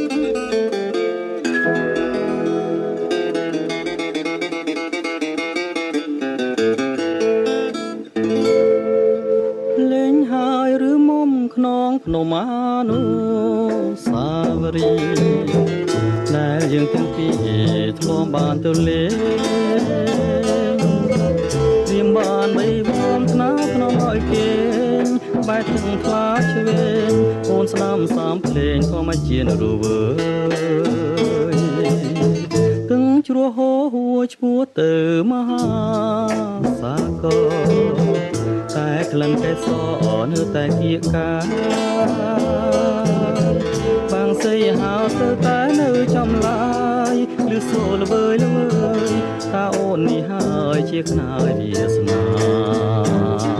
លេងហើយឬមុំខ្នងភ្នំអនុសាវរីយ៍ដែលយើងទាំងពីរធ្លាប់បានទៅលេងព្រាមបានបីបួនថ្នាលក្នុងឲ្យគេងបែកទាំងខ្លាឆ្វេងអូនស្ដាំសាមភ្លេងក៏មកជានរវើយទាំងជ្រោះហូរហួរឈ្មោះទៅមហាសាគរតែក្លិនកេសរនៅតែគៀកកាបាំងសីហៅទៅតែនៅចំឡាយឬសូលវើយលើយតាអូននេះហើយជាខ្នើយវាសនា